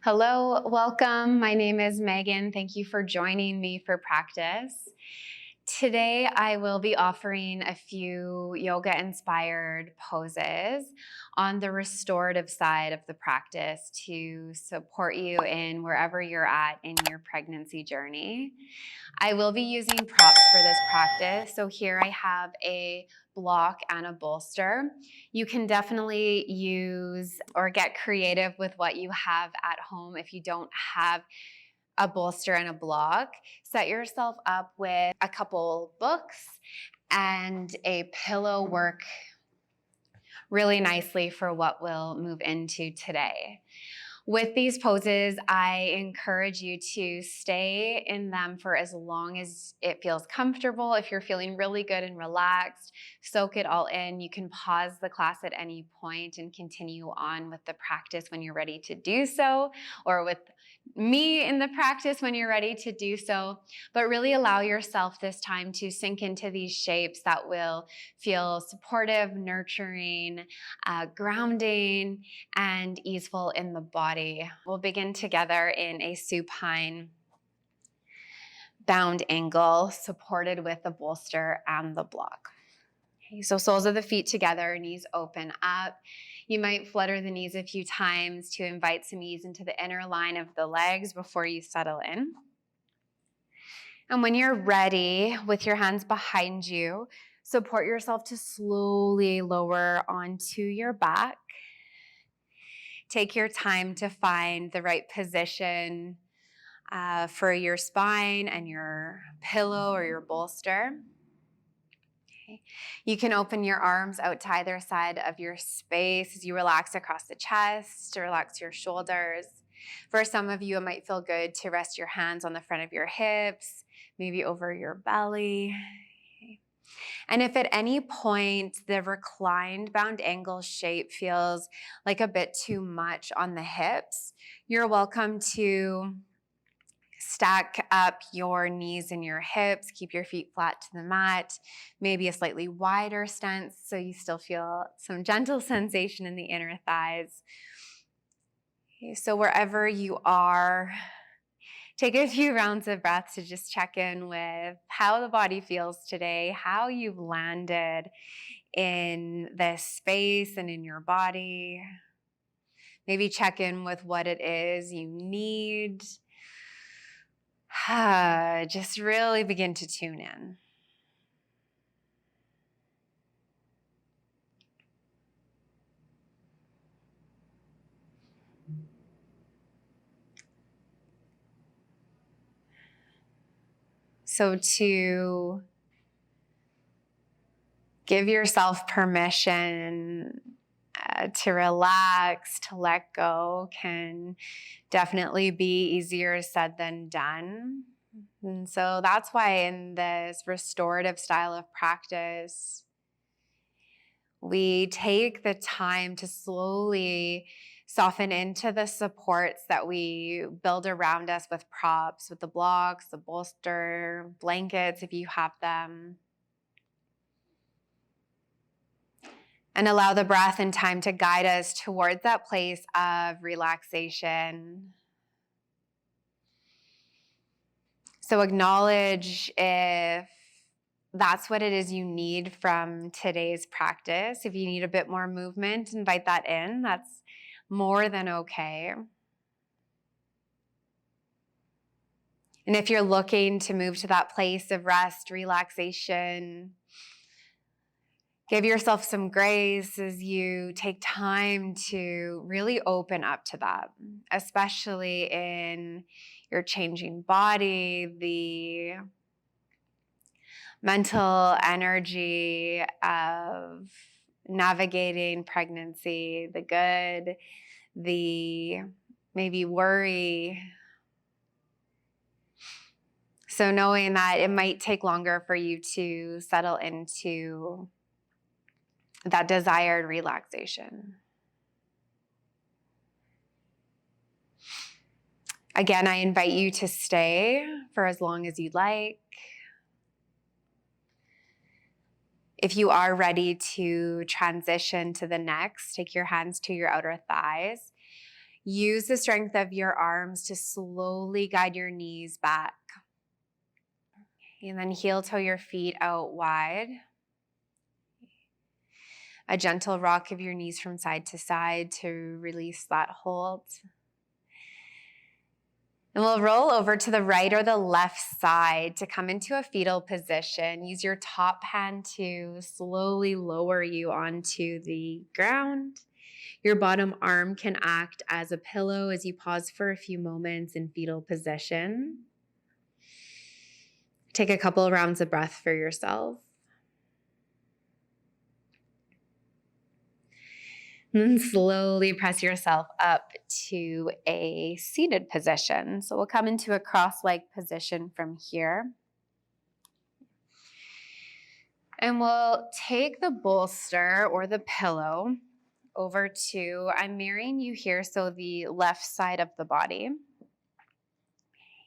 Hello, welcome. My name is Megan. Thank you for joining me for practice. Today, I will be offering a few yoga-inspired poses on the restorative side of the practice to support you in wherever you're at in your pregnancy journey. I will be using props for this practice. So here I have a block and a bolster. You can definitely use or get creative with what you have at home if you don't have a bolster and a block. Set yourself up with a couple books and a pillow work really nicely for what we'll move into today. With these poses, I encourage you to stay in them for as long as it feels comfortable. If you're feeling really good and relaxed, soak it all in. You can pause the class at any point and continue on with the practice when you're ready to do so, or with me in the practice when you're ready to do so. But really allow yourself this time to sink into these shapes that will feel supportive, nurturing, grounding, and easeful in the body. We'll begin together in a supine bound angle supported with the bolster and the block. Okay, so soles of the feet together, knees open up. You might flutter the knees a few times to invite some ease into the inner line of the legs before you settle in. And when you're ready, with your hands behind you, support yourself to slowly lower onto your back. Take your time to find the right position for your spine and your pillow or your bolster. Okay. You can open your arms out to either side of your space as you relax across the chest, to relax your shoulders. For some of you, it might feel good to rest your hands on the front of your hips, maybe over your belly. Okay. And if at any point the reclined bound angle shape feels like a bit too much on the hips, you're welcome to stack up your knees and your hips, keep your feet flat to the mat, maybe a slightly wider stance so you still feel some gentle sensation in the inner thighs. Okay, so wherever you are, take a few rounds of breath to just check in with how the body feels today, how you've landed in this space and in your body. Maybe check in with what it is you need. Just really begin to tune in. So to give yourself permission to relax, to let go can definitely be easier said than done. And so that's why in this restorative style of practice, we take the time to slowly soften into the supports that we build around us with props, with the blocks, the bolster, blankets if you have them. And allow the breath and time to guide us towards that place of relaxation. So acknowledge if that's what it is you need from today's practice. If you need a bit more movement, invite that in. That's more than okay. And if you're looking to move to that place of rest, relaxation, give yourself some grace as you take time to really open up to that, especially in your changing body, the mental energy of navigating pregnancy, the good, the maybe worry. So knowing that it might take longer for you to settle into that desired relaxation. Again, I invite you to stay for as long as you'd like. If you are ready to transition to the next, take your hands to your outer thighs. Use the strength of your arms to slowly guide your knees back. And then heel toe your feet out wide. A gentle rock of your knees from side to side to release that hold. And we'll roll over to the right or the left side to come into a fetal position. Use your top hand to slowly lower you onto the ground. Your bottom arm can act as a pillow as you pause for a few moments in fetal position. Take a couple of rounds of breath for yourself. And slowly press yourself up to a seated position. So we'll come into a cross-leg position from here. And we'll take the bolster or the pillow over to, I'm mirroring you here, so the left side of the body.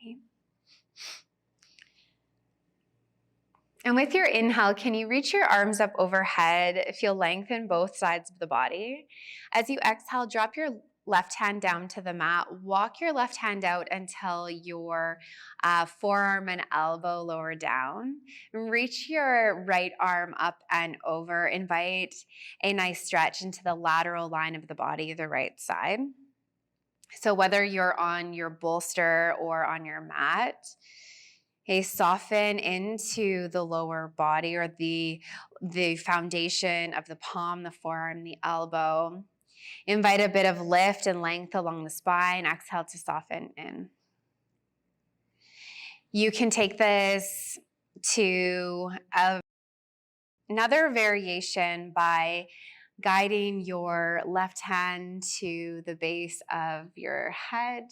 Okay. And with your inhale, can you reach your arms up overhead? Feel length in both sides of the body. As you exhale, drop your left hand down to the mat. Walk your left hand out until your forearm and elbow lower down. Reach your right arm up and over. Invite a nice stretch into the lateral line of the body, the right side. So whether you're on your bolster or on your mat, okay, soften into the lower body or the foundation of the palm, the forearm, the elbow. Invite a bit of lift and length along the spine. Exhale to soften in. You can take this to another variation by guiding your left hand to the base of your head.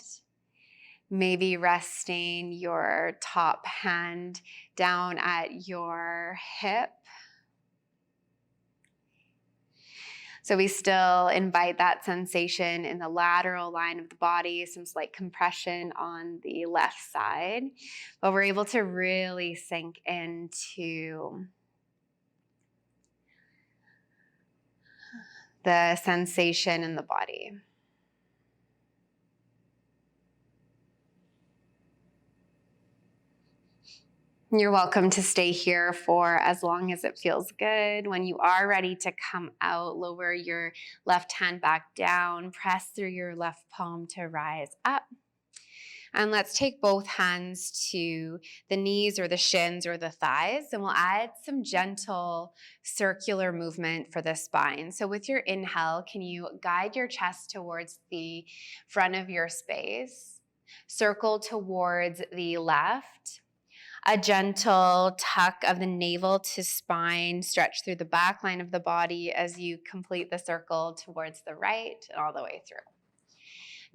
Maybe resting your top hand down at your hip. So we still invite that sensation in the lateral line of the body, some slight compression on the left side, but we're able to really sink into the sensation in the body. You're welcome to stay here for as long as it feels good. When you are ready to come out, lower your left hand back down, press through your left palm to rise up. And let's take both hands to the knees or the shins or the thighs, and we'll add some gentle circular movement for the spine. So with your inhale, can you guide your chest towards the front of your space? Circle towards the left. A gentle tuck of the navel to spine, stretch through the back line of the body as you complete the circle towards the right and all the way through.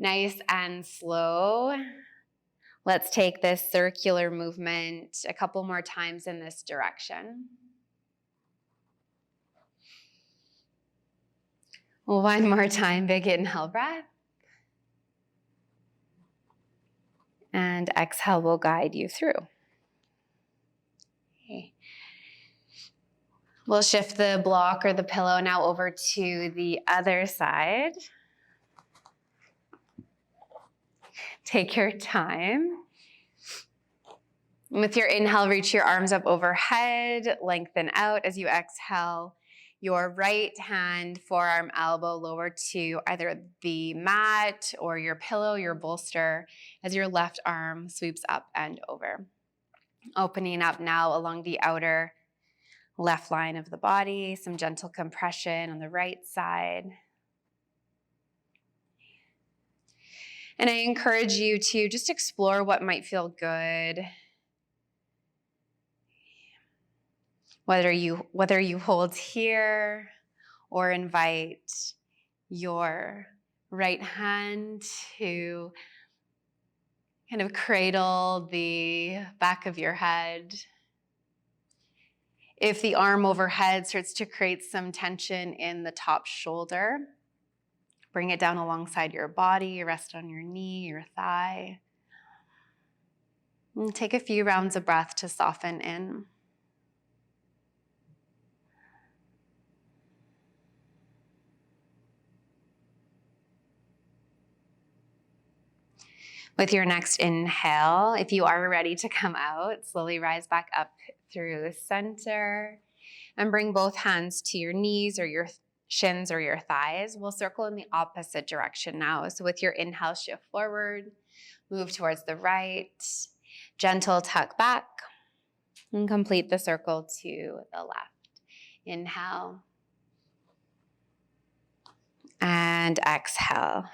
Nice and slow. Let's take this circular movement a couple more times in this direction. One more time, big inhale breath. And exhale will guide you through. Okay. We'll shift the block or the pillow now over to the other side. Take your time. With your inhale, reach your arms up overhead, lengthen out. As you exhale, your right hand, forearm, elbow lower to either the mat or your pillow, your bolster, as your left arm sweeps up and over. Opening up now along the outer left line of the body, some gentle compression on the right side. And I encourage you to just explore what might feel good. Whether you hold here or invite your right hand to kind of cradle the back of your head. If the arm overhead starts to create some tension in the top shoulder, bring it down alongside your body, rest on your knee, your thigh. And take a few rounds of breath to soften in. With your next inhale, if you are ready to come out, slowly rise back up through center and bring both hands to your knees or your shins or your thighs. We'll circle in the opposite direction now. So with your inhale, shift forward, move towards the right, gentle tuck back, and complete the circle to the left. Inhale and exhale.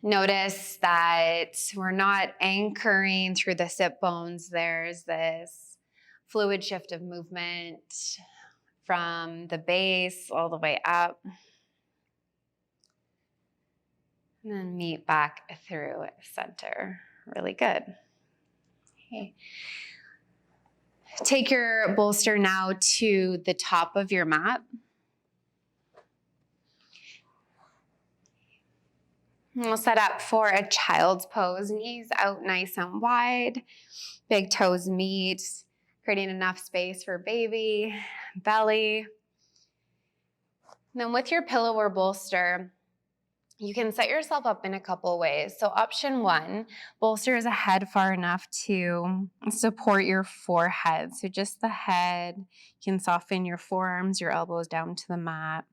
Notice that we're not anchoring through the sit bones. There's this fluid shift of movement from the base all the way up. And then meet back through center. Really good. Okay. Take your bolster now to the top of your mat. We'll set up for a child's pose. Knees out nice and wide. Big toes meet, creating enough space for baby, belly. And then with your pillow or bolster, you can set yourself up in a couple ways. So option one, bolster is a head far enough to support your forehead. So just the head. You can soften your forearms, your elbows down to the mat.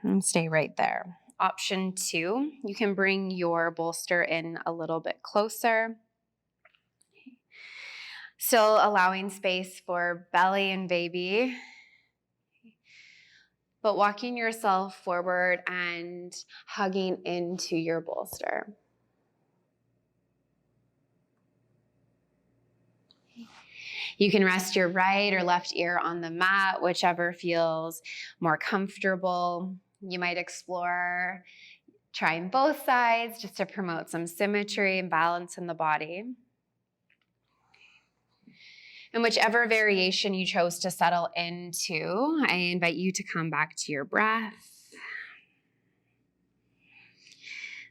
And stay right there. Option two, you can bring your bolster in a little bit closer. Still allowing space for belly and baby, but walking yourself forward and hugging into your bolster. You can rest your right or left ear on the mat, whichever feels more comfortable. You might explore trying both sides just to promote some symmetry and balance in the body. And whichever variation you chose to settle into, I invite you to come back to your breath.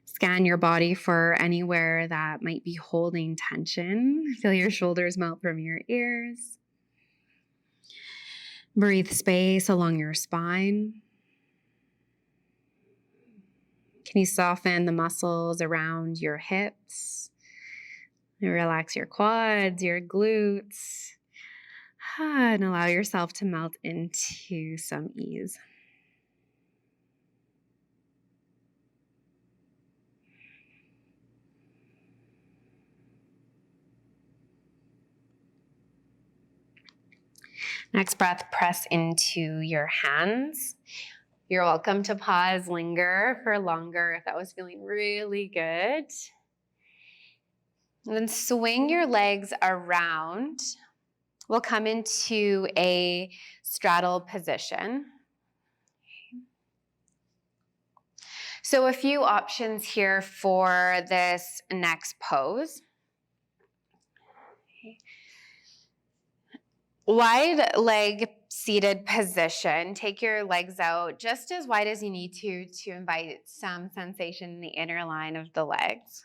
Scan your body for anywhere that might be holding tension. Feel your shoulders melt from your ears. Breathe space along your spine. Can you soften the muscles around your hips? Relax your quads, your glutes, and allow yourself to melt into some ease. Next breath, press into your hands. You're welcome to pause, linger for longer if that was feeling really good. And then swing your legs around. We'll come into a straddle position. So a few options here for this next pose. Wide leg seated position. Take your legs out just as wide as you need to invite some sensation in the inner line of the legs.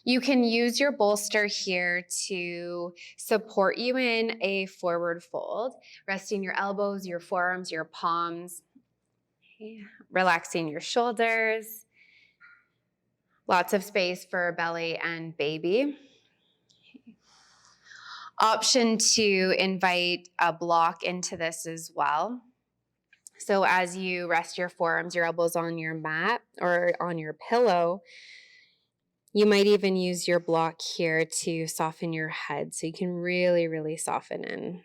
You can use your bolster here to support you in a forward fold, resting your elbows, your forearms, your palms, relaxing your shoulders. Lots of space for belly and baby. Option two, invite a block into this as well. So as you rest your forearms, your elbows on your mat or on your pillow, you might even use your block here to soften your head so you can really, really soften in.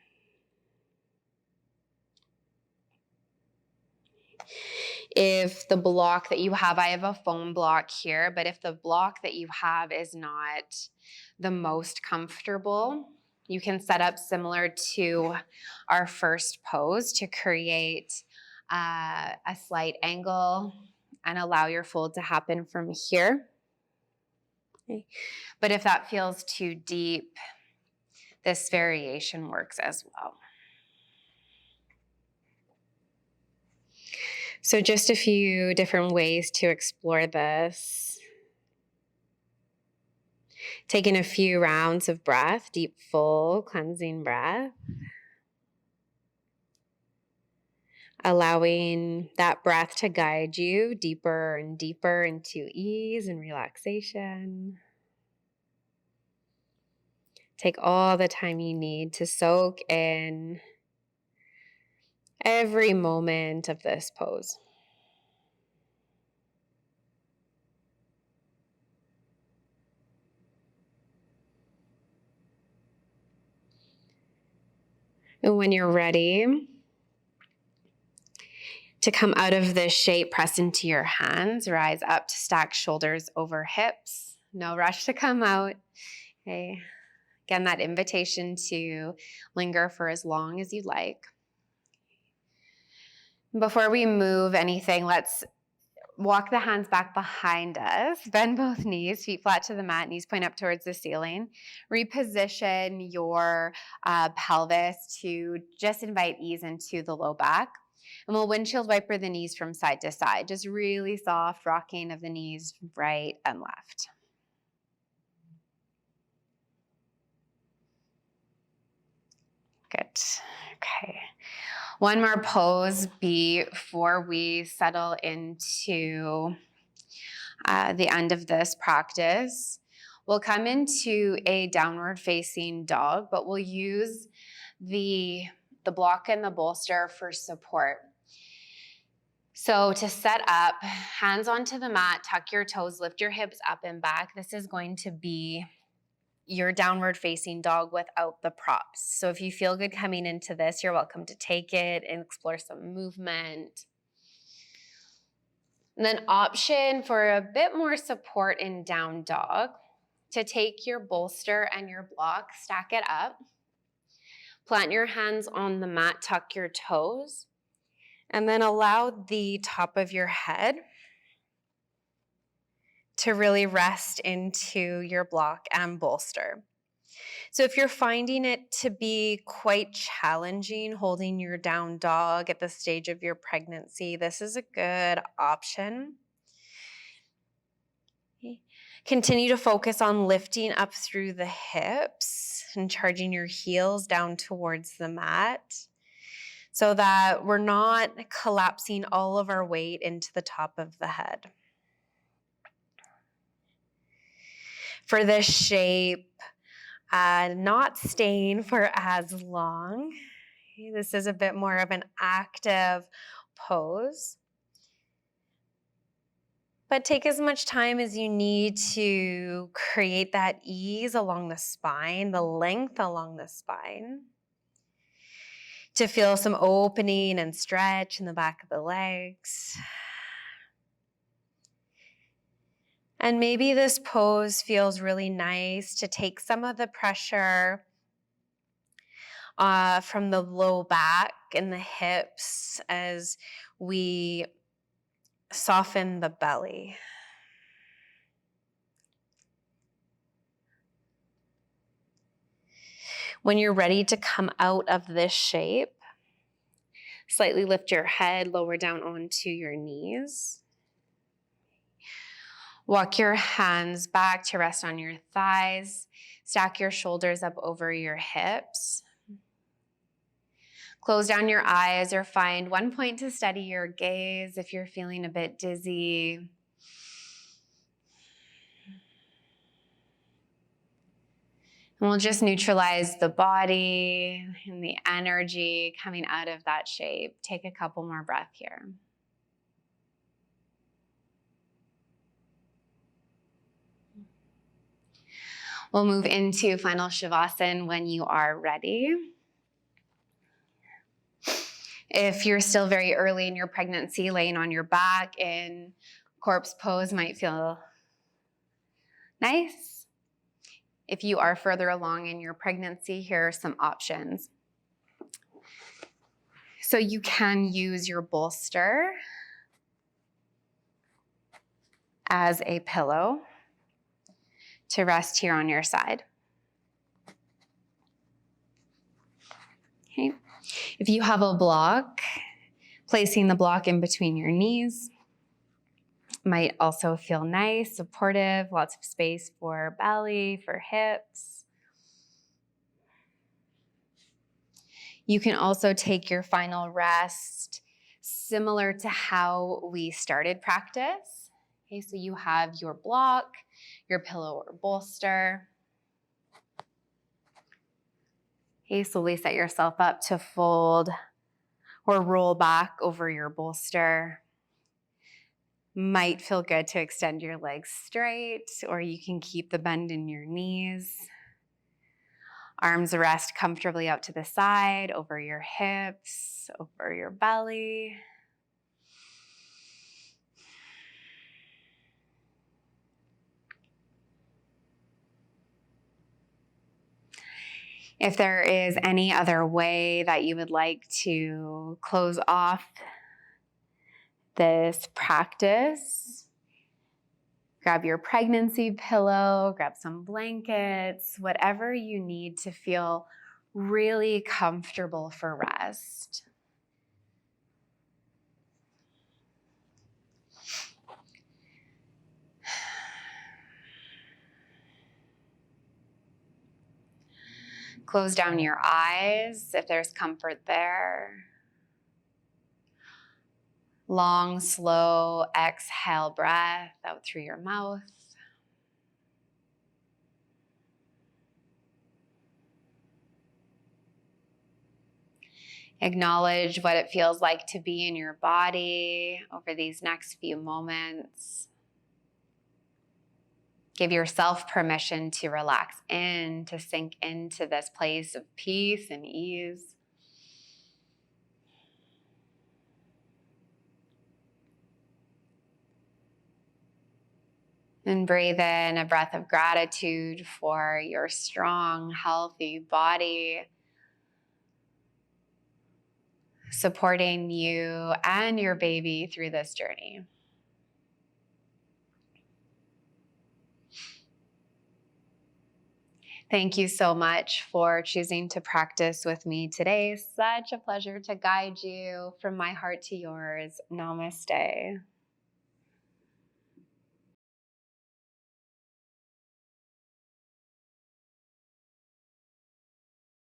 If the block that you have, I have a foam block here, but if the block that you have is not the most comfortable, you can set up similar to our first pose to create a slight angle and allow your fold to happen from here. Okay. But if that feels too deep, this variation works as well. So just a few different ways to explore this. Taking a few rounds of breath, deep, full, cleansing breath. allowing that breath to guide you deeper and deeper into ease and relaxation. Take all the time you need to soak in every moment of this pose. And when you're ready to come out of this shape, press into your hands, rise up to stack shoulders over hips. No rush to come out. Okay. Again, that invitation to linger for as long as you'd like. Before we move anything, let's walk the hands back behind us. Bend both knees, feet flat to the mat, knees point up towards the ceiling. Reposition your pelvis to just invite ease into the low back. And we'll windshield wiper the knees from side to side. Just really soft rocking of the knees right and left. Good. Okay. One more pose before we settle into the end of this practice. We'll come into a downward facing dog, but we'll use the block and the bolster for support. So to set up, hands onto the mat, tuck your toes, lift your hips up and back. This is going to be your downward facing dog without the props. So if you feel good coming into this, you're welcome to take it and explore some movement. And then option for a bit more support in down dog, to take your bolster and your block, stack it up, plant your hands on the mat, tuck your toes, and then allow the top of your head to really rest into your block and bolster. So if you're finding it to be quite challenging holding your down dog at the stage of your pregnancy, this is a good option. Continue to focus on lifting up through the hips and charging your heels down towards the mat so that we're not collapsing all of our weight into the top of the head. For this shape, not staying for as long. This is a bit more of an active pose. But take as much time as you need to create that ease along the spine, the length along the spine, to feel some opening and stretch in the back of the legs. And maybe this pose feels really nice to take some of the pressure from the low back and the hips as we soften the belly. When you're ready to come out of this shape, slightly lift your head, lower down onto your knees. Walk your hands back to rest on your thighs. Stack your shoulders up over your hips. Close down your eyes or find one point to steady your gaze if you're feeling a bit dizzy. And we'll just neutralize the body and the energy coming out of that shape. Take a couple more breaths here. We'll move into final Shavasana when you are ready. If you're still very early in your pregnancy, laying on your back in corpse pose might feel nice. If you are further along in your pregnancy, here are some options. So you can use your bolster as a pillow to rest here on your side. Okay. If you have a block, placing the block in between your knees might also feel nice, supportive, lots of space for belly, for hips. You can also take your final rest similar to how we started practice. Okay, so you have your block, your pillow or bolster. Okay, slowly set yourself up to fold or roll back over your bolster. Might feel good to extend your legs straight, or you can keep the bend in your knees. Arms rest comfortably out to the side, over your hips, over your belly. If there is any other way that you would like to close off this practice, grab your pregnancy pillow, grab some blankets, whatever you need to feel really comfortable for rest. Close down your eyes if there's comfort there. Long, slow exhale breath out through your mouth. Acknowledge what it feels like to be in your body over these next few moments. Give yourself permission to relax in, to sink into this place of peace and ease. And breathe in a breath of gratitude for your strong, healthy body, supporting you and your baby through this journey. Thank you so much for choosing to practice with me today. Such a pleasure to guide you from my heart to yours. Namaste.